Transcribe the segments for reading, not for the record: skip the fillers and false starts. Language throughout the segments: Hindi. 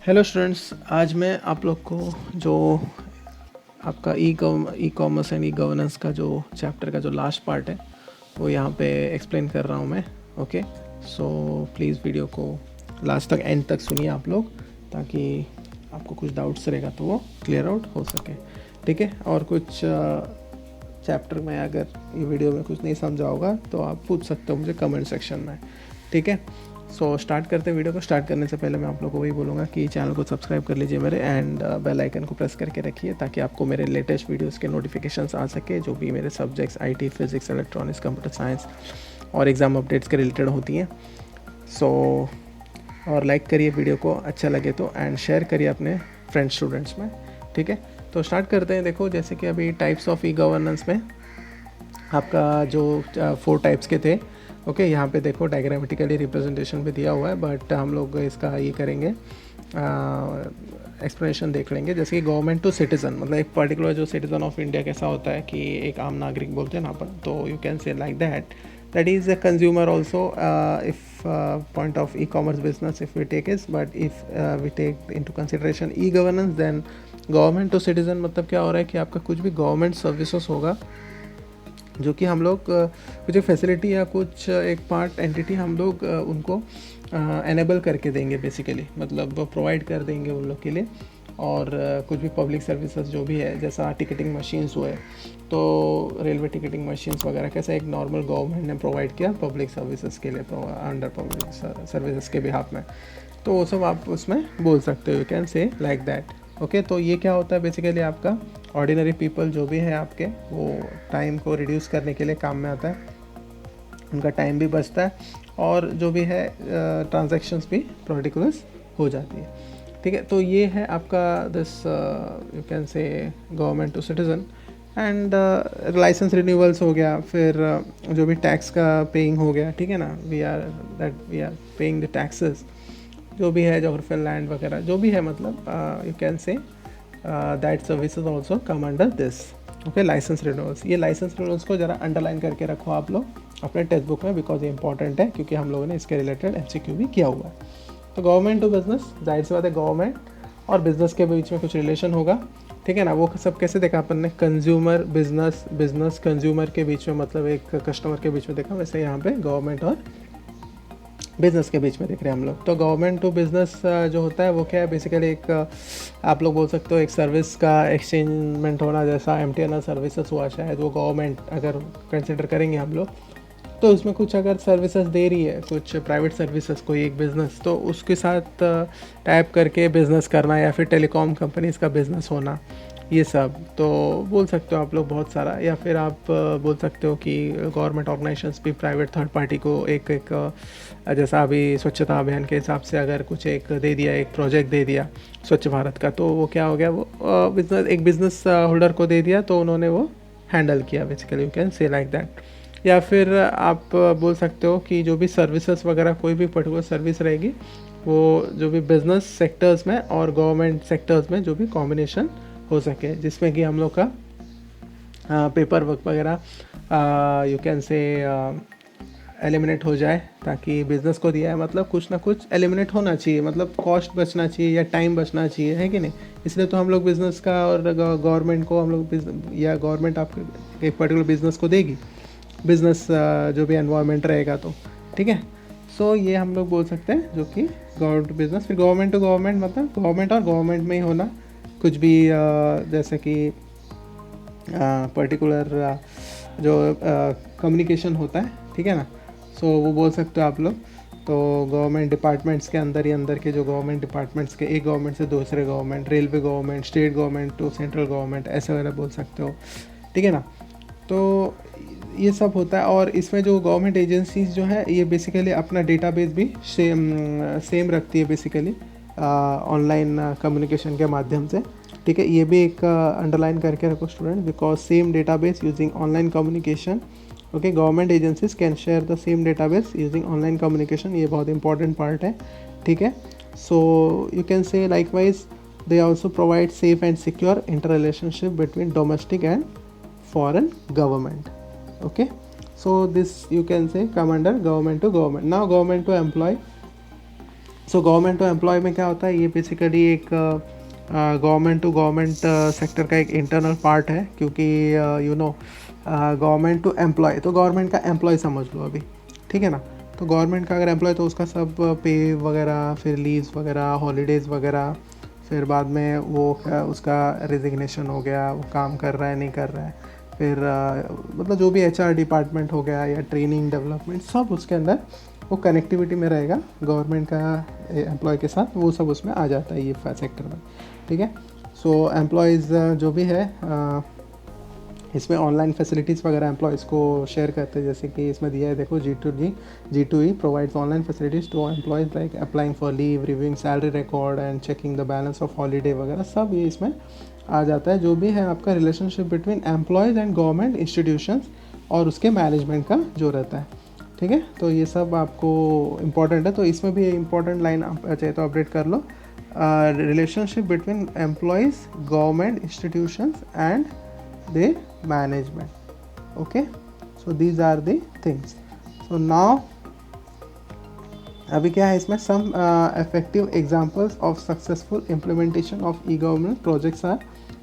हेलो स्टूडेंट्स, आज मैं आप लोग को जो आपका e commerce and e governance का जो चैप्टर का जो लास्ट पार्ट है वो यहाँ पे एक्सप्लेन कर रहा हूँ मैं। ओके, सो प्लीज़ वीडियो को लास्ट तक एंड तक सुनिए आप लोग, ताकि आपको कुछ डाउट्स रहेगा तो वो क्लियर आउट हो सके। ठीक है, और कुछ चैप्टर में अगर ये वीडियो में कुछ नहीं समझा होगा तो आप पूछ सकते हो मुझे कमेंट सेक्शन में। ठीक है, सो स्टार्ट करते हैं। वीडियो को स्टार्ट करने से पहले मैं आप लोगों को वही बोलूँगा कि चैनल को सब्सक्राइब कर लीजिए मेरे, एंड बेल आइकन को प्रेस करके रखिए ताकि आपको मेरे लेटेस्ट वीडियोस के नोटिफिकेशंस आ सके, जो भी मेरे subjects IT, physics, electronics, computer science और एग्ज़ाम अपडेट्स के रिलेटेड होती हैं। सो और लाइक करिए वीडियो को अच्छा लगे तो, एंड शेयर करिए अपने फ्रेंड स्टूडेंट्स में। ठीक है, तो स्टार्ट करते हैं। देखो, जैसे कि अभी टाइप्स ऑफ ई गवर्नेंस में आपका जो 4 टाइप्स के थे। ओके, यहाँ पे देखो डायग्रामेटिकली रिप्रेजेंटेशन भी दिया हुआ है, बट हम लोग इसका ये करेंगे, एक्सप्लेनेशन देख लेंगे। जैसे कि गवर्नमेंट टू सिटीज़न, मतलब एक पर्टिकुलर जो सिटीज़न ऑफ इंडिया कैसा होता है कि एक आम नागरिक बोलते हैं ना अपन, तो यू कैन से like that is a consumer also if point of e-commerce business if we take is, but if we take into consideration e-governance, then government to citizen मतलब क्या हो रहा है कि आपका कुछ भी गवर्नमेंट सर्विसेज होगा जो कि हम लोग कुछ एक फैसिलिटी या कुछ एक पार्ट एंटिटी हम लोग उनको एनेबल करके देंगे, बेसिकली मतलब प्रोवाइड कर देंगे उन लोग के लिए। और कुछ भी पब्लिक सर्विसेज जो भी है, जैसा टिकटिंग मशीन्स हुए, तो रेलवे टिकटिंग मशीन्स वगैरह कैसा एक नॉर्मल गवर्नमेंट ने प्रोवाइड किया पब्लिक सर्विसेज के लिए, अंडर पब्लिक सर्विसेज के बिहाफ में, तो वो सब आप उसमें बोल सकते हो, यू कैन से लाइक दैट। ओके, तो ये क्या होता है बेसिकली, आपका ऑर्डिनरी पीपल जो भी है आपके, वो टाइम को रिड्यूस करने के लिए काम में आता है, उनका टाइम भी बचता है और जो भी है ट्रांजैक्शंस भी प्रोडिकुलस हो जाती है। ठीक है, तो ये है आपका this you can say government to citizen. And licence renewals हो गया, फिर जो भी टैक्स का पेइंग हो गया। ठीक है ना, we are paying the taxes, जो भी है जोग्राफिकल लैंड वगैरह जो भी है, मतलब you can say that services also come under this. Okay, licence renewals, ये लाइसेंस रिन्यूअल्स को ज़रा अंडरलाइन करके रखो आप लोग अपने टेक्स्ट बुक में, बिकॉज ये इंपॉर्टेंट है, क्योंकि हम लोगों ने इसके रिलेटेड MCQ भी किया हुआ है। तो गवर्नमेंट टू बिजनेस, जाहिर सी बात है गवर्नमेंट और बिजनेस के बीच में कुछ रिलेशन होगा। ठीक है ना, वो सब कैसे देखा अपन ने, कंज्यूमर बिजनेस, बिजनेस कंज्यूमर के बीच में, मतलब एक कस्टमर के बीच में देखा, वैसे यहाँ पे गवर्नमेंट और बिज़नेस के बीच में देख रहे हैं हम लोग। तो गवर्नमेंट टू बिज़नेस जो होता है वो क्या है, बेसिकली एक आप लोग बोल सकते हो एक सर्विस का एक्सचेंजमेंट होना, जैसा MTNL सर्विसेज हुआ शायद, वो गवर्नमेंट अगर कंसिडर करेंगे हम लोग, तो उसमें कुछ अगर सर्विसेज दे रही है, कुछ प्राइवेट सर्विसेज, कोई एक बिज़नेस, तो उसके साथ टाइप करके बिज़नेस करना, या फिर टेलीकॉम कंपनीज का बिज़नेस होना, ये सब तो बोल सकते हो आप लोग बहुत सारा। या फिर आप बोल सकते हो कि गवर्नमेंट ऑर्गेनाइजेशंस भी प्राइवेट थर्ड पार्टी को एक जैसा अभी स्वच्छता अभियान के हिसाब से अगर कुछ एक दे दिया, एक प्रोजेक्ट दे दिया स्वच्छ भारत का, तो वो क्या हो गया, वो बिज़नेस होल्डर को दे दिया, तो उन्होंने वो हैंडल किया, बेसिकली यू कैन से लाइक दैट। या फिर आप बोल सकते हो कि जो भी सर्विसेज वगैरह, कोई भी पर्टिकुलर सर्विस रहेगी, वो जो भी बिज़नेस सेक्टर्स में और गवर्नमेंट सेक्टर्स में जो भी कॉम्बिनेशन हो सके, जिसमें कि हम लोग का पेपर वर्क वगैरह यू कैन से एलिमिनेट हो जाए, ताकि बिज़नेस को दिया है मतलब कुछ ना कुछ एलिमिनेट होना चाहिए, मतलब कॉस्ट बचना चाहिए या टाइम बचना चाहिए, है कि नहीं। इसलिए तो हम लोग बिज़नेस का और गवर्नमेंट को हम लोग, या गवर्नमेंट आपको एक पर्टिकुलर बिज़नेस को देगी, बिज़नेस जो भी एनवायरनमेंट रहेगा तो। ठीक है, सो ये हम लोग बोल सकते हैं जो कि गवर्नमेंट टू बिज़नेस। फिर गवर्नमेंट टू गवर्नमेंट, मतलब गवर्नमेंट और गवर्नमेंट में ही होना, कुछ भी जैसे कि पर्टिकुलर जो कम्युनिकेशन होता है, ठीक है ना, सो वो बोल सकते हो आप लोग। तो गवर्नमेंट डिपार्टमेंट्स के अंदर ही अंदर के जो गवर्नमेंट डिपार्टमेंट्स के, एक गवर्नमेंट से दूसरे government, railway government, state government to central government, ऐसे वगैरह बोल सकते हो। ठीक है ना, तो ये सब होता है। और इसमें जो गवर्नमेंट एजेंसीज जो है, ये बेसिकली अपना डेटाबेस भी सेम रखती है, बेसिकली ऑनलाइन कम्युनिकेशन के माध्यम से। ठीक है, ये भी एक अंडरलाइन करके रखो student, because same database using online communication. Okay, government agencies can share the same database using online communication, ये बहुत इंपॉर्टेंट पार्ट है। ठीक है, सो यू कैन से likewise they also provide safe and secure inter relationship between domestic and foreign government. Okay, so this you can say come under government to government. Now government to employee, so government to employee में क्या होता है, ये बेसिकली एक गवर्नमेंट टू गवर्नमेंट सेक्टर का एक इंटरनल पार्ट है, क्योंकि you know government to employee, तो गवर्नमेंट का एम्प्लॉय समझ लो अभी, ठीक है ना। तो गवर्नमेंट का अगर एम्प्लॉय तो उसका सब पे वगैरह, फिर लीव्स वगैरह, हॉलीडेज़ वगैरह, फिर बाद में वो उसका रेजिग्नेशन हो गया, वो काम कर रहा है नहीं कर रहा है, फिर मतलब जो भी एचआर डिपार्टमेंट हो गया या ट्रेनिंग डेवलपमेंट, सब उसके अंदर वो कनेक्टिविटी में रहेगा गवर्नमेंट का एम्प्लॉय के साथ, वो सब उसमें आ जाता है ये सेक्टर में, ठीक है। सो एम्प्लॉयज़ जो भी है इसमें ऑनलाइन फैसिलिटीज़ वगैरह एम्प्लॉयज़ को शेयर करते हैं, जैसे कि इसमें दिया है देखो, G2E provides online facilities to employees like applying for leave, reviewing salary record and checking the balance of holiday वगैरह, सब ये इसमें आ जाता है। जो भी है आपका relationship between employees and government institutions और उसके मैनेजमेंट का जो रहता है, ठीक है। तो ये सब आपको इम्पॉर्टेंट है, तो इसमें भी इम्पॉर्टेंट लाइन आप चाहे तो अपडेट कर लो, relationship between employees, government institutions and their management. Okay, so these are the things. So now अभी क्या है इसमें, some effective examples of successful implementation of e-government projects are,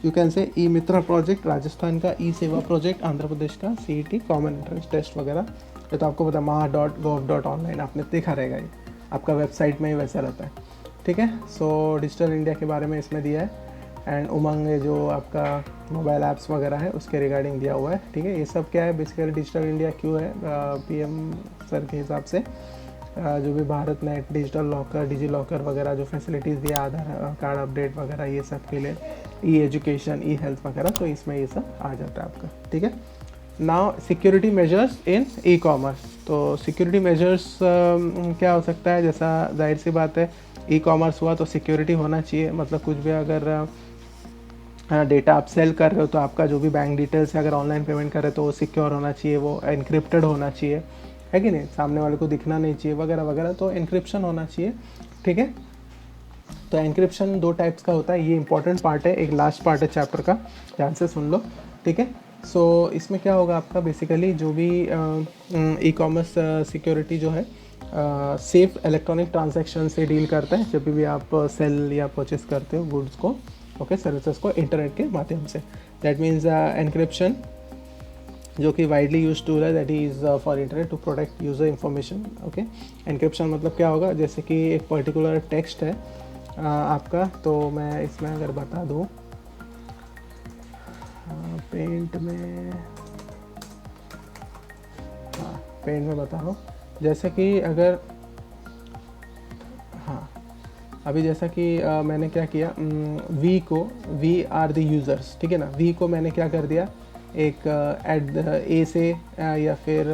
you can say e-मित्र प्रोजेक्ट राजस्थान का, ई-सेवा प्रोजेक्ट आंध्र प्रदेश का, CET कॉमन एंट्रेंस टेस्ट वगैरह, ये तो आपको पता maha.gov.online आपने देखा रहेगा, ये आपका वेबसाइट में ही वैसा रहता है, ठीक है। सो डिजिटल इंडिया के बारे में इसमें दिया है, एंड उमंग जो आपका मोबाइल ऐप्स वगैरह है उसके रिगार्डिंग दिया हुआ है, ठीक है। ये सब क्या है बेसिकली, डिजिटल इंडिया क्यों है, PM सर के हिसाब से जो भी Bharat net, digital locker, digi locker वगैरह जो फैसिलिटीज़ दिया, आधार कार्ड अपडेट वगैरह, ये सब के लिए, ई एजुकेशन, ई हेल्थ वगैरह, तो इसमें ये सब आ जाता है आपका, ठीक है। Now security measures in e commerce, तो सिक्योरिटी मेजर्स क्या हो सकता है, जैसा जाहिर सी बात है ई कॉमर्स हुआ तो सिक्योरिटी होना चाहिए, मतलब कुछ भी अगर डेटा आप सेल कर रहे हो तो आपका जो भी बैंक डिटेल्स है, अगर ऑनलाइन पेमेंट कर रहे हो तो वो सिक्योर होना चाहिए, वो एनक्रिप्टेड होना चाहिए, है कि नहीं, सामने वाले को दिखना नहीं चाहिए वगैरह वगैरह, तो एनक्रिप्शन होना चाहिए, ठीक है। तो एनक्रिप्शन 2 टाइप्स का होता है, ये इंपॉर्टेंट पार्ट है, एक लास्ट पार्ट है चैप्टर का, ध्यान से सुन लो, ठीक है। सो इसमें क्या होगा आपका बेसिकली, जो भी ई कॉमर्स सिक्योरिटी जो है सेफ इलेक्ट्रॉनिक ट्रांजैक्शन से डील करता है, जब भी आप सेल या परचेस करते हो गुड्स को, ओके, सर्विसेज को इंटरनेट के माध्यम से। दैट मीन्स एनक्रिप्शन जो कि वाइडली यूज टूल है, that is for internet to protect user information, okay. Encryption मतलब क्या होगा, जैसे कि एक पर्टिकुलर टेक्स्ट है आपका, तो मैं इसमें अगर बता दूँ पेंट में, हाँ पेंट में बता रहा हूँ, जैसे कि अगर, हाँ अभी जैसा कि मैंने क्या किया, वी को, वी आर द यूज़र्स, ठीक है ना, वी को मैंने क्या कर दिया, एक ए से या फिर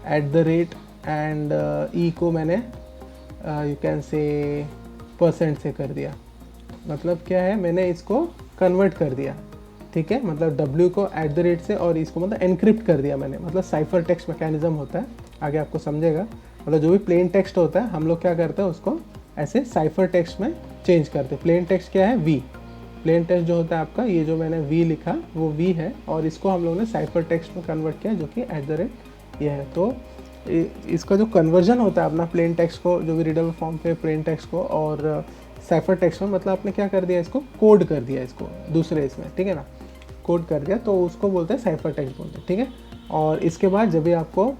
@ एंड ई को मैंने यू कैन से % से कर दिया, मतलब क्या है, मैंने इसको कन्वर्ट कर दिया, ठीक है, मतलब W को @ से और इसको मतलब एनक्रिप्ट कर दिया मैंने, मतलब साइफर टेक्स्ट मैकेनिज्म होता है, आगे आपको समझेगा, मतलब जो भी प्लेन टेक्स्ट होता है हम लोग क्या करते हैं उसको ऐसे साइफर टेक्स्ट में चेंज करते हैं। प्लेन टेक्स्ट क्या है, वी, प्लेन टेक्स्ट जो होता है आपका, ये जो मैंने वी लिखा वो वी है, और इसको हम लोगों ने साइफर टेक्स्ट में कन्वर्ट किया जो कि @ ये है। तो इसका जो कन्वर्जन होता है अपना प्लेन टेक्स्ट को, जो भी रीडेबल फॉर्म पे प्लेन टेक्स्ट को और साइफर टेक्स्ट में, मतलब आपने क्या कर दिया, इसको कोड कर दिया, इसको दूसरे इसमें, ठीक है ना, कोड कर दिया, तो उसको बोलते हैं साइफर टेक्स्ट बोलते हैं, ठीक है। और इसके बाद जब भी आपको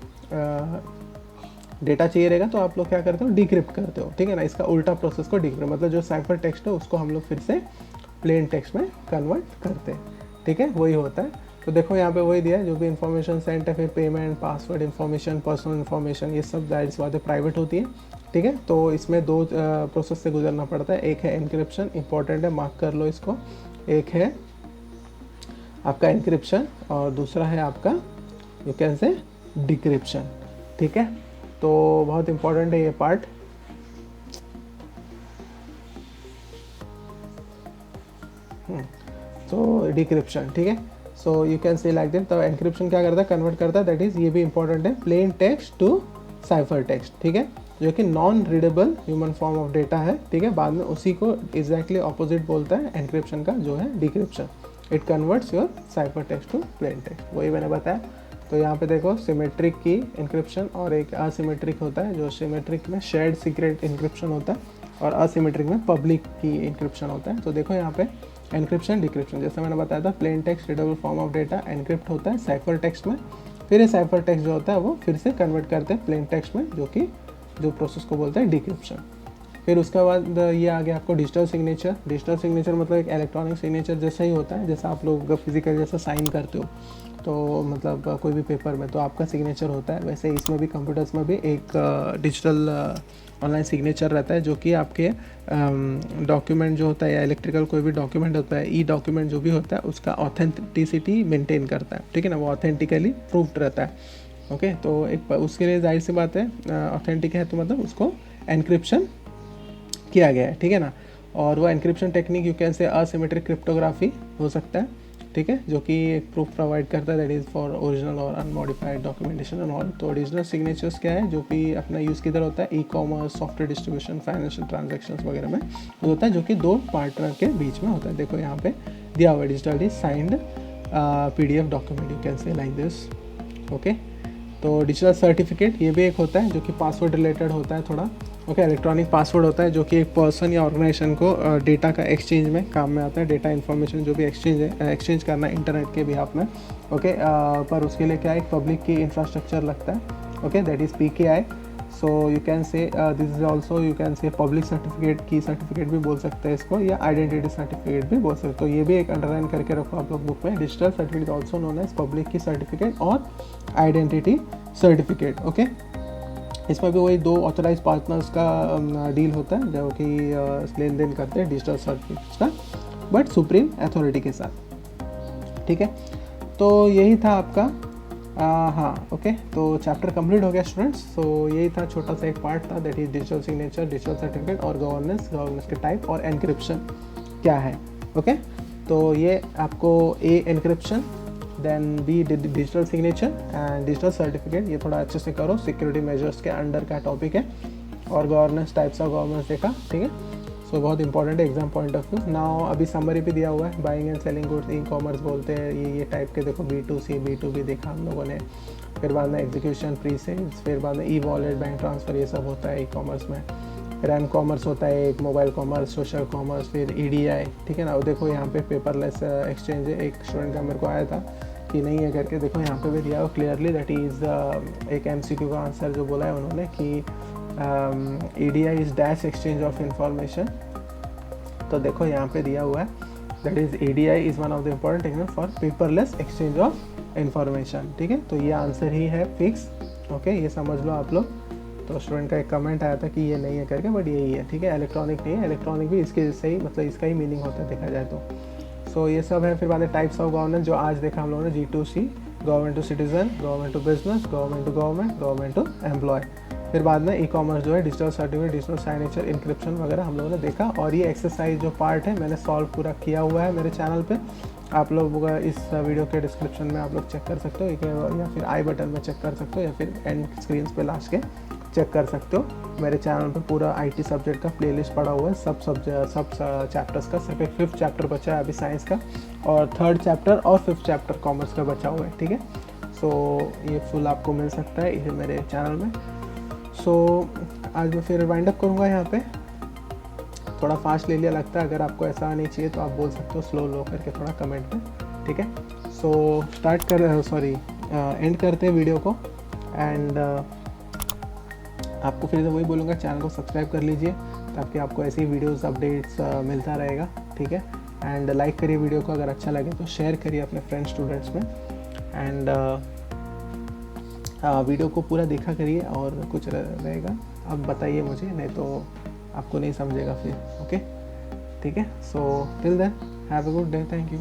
डेटा चाहिए रहेगा तो आप लोग क्या करते हो, डिक्रिप्ट करते हो, ठीक है ना, इसका उल्टा प्रोसेस को डिक्रिप्ट, मतलब जो साइफर टेक्स्ट है उसको हम लोग फिर से प्लेन टेक्स्ट में कन्वर्ट करते हैं, ठीक है, वही होता है। तो देखो यहाँ पे वही दिया है, जो भी इन्फॉर्मेशन सेंट है, फिर payment, password information, personal information, ये सब जाहिर सी बात है प्राइवेट होती है, ठीक है। तो इसमें 2 प्रोसेस से गुजरना पड़ता है, एक है एनक्रिप्शन, इंपॉर्टेंट है, मार्क कर लो इसको, एक है आपका एनक्रिप्शन और दूसरा है आपका यू कैन से डिक्रिप्शन, ठीक है। तो बहुत इंपॉर्टेंट है ये पार्ट, तो डिक्रिप्शन, ठीक है। सो यू कैन से लाइक दैट, तो एनक्रिप्शन क्या करता है, कन्वर्ट करता है, दैट इज, ये भी इंपॉर्टेंट है, plain text to cipher text, ठीक है, जो कि non readable human form of data है, ठीक है। बाद में उसी को एग्जैक्टली ऑपोजिट बोलता है एनक्रिप्शन का, जो है decryption, it converts your cipher text to plain text, वही मैंने बताया। तो यहाँ पे देखो सिमेट्रिक की इंक्रिप्शन और एक असिमेट्रिक होता है, जो सिमेट्रिक में शेयर्ड सीक्रेट इंक्रिप्शन होता है और असिमेट्रिक में पब्लिक की इंक्रिप्शन होता है। तो देखो यहाँ पे एनक्रिप्शन डिक्रिप्शन, जैसे मैंने बताया था plain text readable form of data encrypt होता है साइफर टेक्स्ट में, फिर ये साइफर टेक्स्ट जो होता है वो फिर से कन्वर्ट करते हैं प्लेन टेक्स्ट में, जो प्रोसेस को बोलते हैं डिक्रिप्शन। फिर उसके बाद ये आ गया आपको डिजिटल सिग्नेचर। डिजिटल सिग्नेचर मतलब एक इलेक्ट्रॉनिक सिग्नेचर जैसा ही होता है, जैसा आप लोग फिजिकल जैसा साइन करते हो, तो मतलब कोई भी पेपर में तो आपका सिग्नेचर होता है, वैसे इसमें भी कंप्यूटर्स में भी एक डिजिटल ऑनलाइन सिग्नेचर रहता है, जो कि आपके डॉक्यूमेंट जो होता है या इलेक्ट्रिकल कोई भी डॉक्यूमेंट होता है, ई डॉक्यूमेंट जो भी होता है उसका ऑथेंटिसिटी मेंटेन करता है, ठीक है ना, वो ऑथेंटिकली प्रूव्ड रहता है। ओके, तो एक उसके लिए जाहिर सी बात है ऑथेंटिक है तो मतलब उसको एनक्रिप्शन किया गया है, ठीक है ना। और वो एनक्रिप्शन टेक्निक यू कैन से असिमेट्रिक क्रिप्टोग्राफी हो सकता है, ठीक है, जो कि एक प्रूफ प्रोवाइड करता है दैट इज़ फॉर ओरिजिनल और अनमॉडिफाइड डॉक्यूमेंटेशन एंड ऑल। तो ओरिजिनल सिग्नेचर्स क्या है, जो कि अपना यूज़ किधर होता है, e commerce, software distribution, financial transactions वगैरह में होता है, जो कि दो पार्टनर के बीच में होता है। देखो यहाँ पे दिया हुआ digitally signed PDF document, you can से लाइक दिस। ओके, तो डिजिटल सर्टिफिकेट ये भी एक होता है जो कि पासवर्ड रिलेटेड होता है थोड़ा। ओके, इलेक्ट्रॉनिक पासवर्ड होता है जो कि एक पर्सन या ऑर्गेनाइजेशन को डेटा का एक्सचेंज में काम में आता है, डेटा इन्फॉर्मेशन जो भी एक्सचेंज करना है इंटरनेट के बिहाफ में। ओके, पर उसके लिए क्या एक पब्लिक की इंफ्रास्ट्रक्चर लगता है, okay, that is PKI। So you can से this is also you can से पब्लिक सर्टिफिकेट, की सर्टिफिकेट भी बोल सकते हैं इसको, या आइडेंटिटी सर्टिफिकेट भी बोल सकते हो। तो ये भी एक अंडरलाइन करके रखो आप लोग बुक में, digital certificate also known as public key certificate और आइडेंटिटी सर्टिफिकेट। ओके, इसमें भी वही दो ऑथराइज पार्टनर्स का डील होता है जो कि लेन देन करते हैं डिजिटल सर्टिफिकेट्स का, बट सुप्रीम अथॉरिटी के साथ, ठीक है। तो यही था आपका हाँ, ओके, तो चैप्टर कंप्लीट हो गया स्टूडेंट्स। तो यही था, छोटा सा एक पार्ट था, that is digital signature, digital certificate और गवर्नेंस के टाइप और एनक्रिप्शन क्या है। ओके, तो ये आपको A encryption, then B digital signature and digital certificate, ये थोड़ा अच्छे से करो, सिक्योरिटी मेजर्स के अंडर का टॉपिक है, और गवर्नेंस, टाइप्स ऑफ गवर्नेंस देखा, ठीक है। सो बहुत इंपॉर्टेंट है exam point of view. Now अभी समरी भी दिया हुआ है, buying and selling goods, e commerce बोलते हैं, ये टाइप के देखो, B2C B2B देखा हम लोगों ने, फिर बाद में एग्जीक्यूशन, प्री सेल्स, फिर बाद में ई वॉलेट, बैंक ट्रांसफ़र, ये सब होता है ई कॉमर्स में। फिर एम कॉमर्स होता है एक, मोबाइल कॉमर्स, सोशल कॉमर्स, फिर EDI, ठीक है ना। और देखो यहाँ पे पेपरलेस एक्सचेंज है, एक स्टूडेंट का मेरे को आया था कि नहीं है करके, देखो यहाँ पे भी दिया हुआ क्लियरली, दैट इज़ एक MCQ का आंसर जो बोला है उन्होंने कि EDI is dash exchange of information. तो देखो यहाँ पे दिया हुआ है that is EDI is one of the important technique for paperless exchange of information, ठीक है। तो ये आंसर ही है फिक्स, ओके, ये समझ लो आप लोग। तो स्टूडेंट का एक कमेंट आया था कि ये नहीं है करके, बट यही है, ठीक है। इलेक्ट्रॉनिक नहीं है, इलेक्ट्रॉनिक भी इसके से ही मतलब इसका ही मीनिंग होता है देखा जाए तो। सो ये सब है। फिर बाद में टाइप्स ऑफ गवर्नेंस जो आज देखा हम लोगों ने, G2C, government to citizen, government to business, government to government, government to employee. फिर बाद में ई कॉमर्स जो है, digital certificate, digital signature, encryption वगैरह हम लोगों ने देखा। और ये एक्सरसाइज जो पार्ट है मैंने सॉल्व पूरा किया हुआ है मेरे चैनल पे, आप लोग इस वीडियो के डिस्क्रिप्शन में आप लोग चेक कर सकते हो, या फिर आई बटन में चेक कर सकते हो, या फिर एंड स्क्रीन पे लास्ट के चेक कर सकते हो। मेरे चैनल पे पूरा IT सब्जेक्ट का प्लेलिस्ट पड़ा हुआ है, सब चैप्टर्स का। सिर्फ एक 5th चैप्टर बचा है अभी साइंस का, और 3rd चैप्टर और 5th चैप्टर कॉमर्स का बचा हुआ है, ठीक है। सो ये फुल आपको मिल सकता है इसे मेरे चैनल में। सो आज मैं फिर वाइंड अप करूँगा यहाँ पे, थोड़ा फास्ट ले लिया लगता है, अगर आपको ऐसा नहीं चाहिए तो आप बोल सकते हो स्लो लो करके थोड़ा कमेंट में, ठीक है। सो एंड करते हैं वीडियो को, एंड आपको फिर से वही बोलूँगा, चैनल को सब्सक्राइब कर लीजिए ताकि आपको ऐसे ही वीडियोस अपडेट्स मिलता रहेगा, ठीक है। एंड लाइक करिए वीडियो को, अगर अच्छा लगे तो शेयर करिए अपने फ्रेंड्स स्टूडेंट्स में, एंड वीडियो को पूरा देखा करिए, और कुछ रहेगा अब बताइए मुझे, नहीं तो आपको नहीं समझेगा फिर, ओके, ठीक है। So till then have a good day, thank you.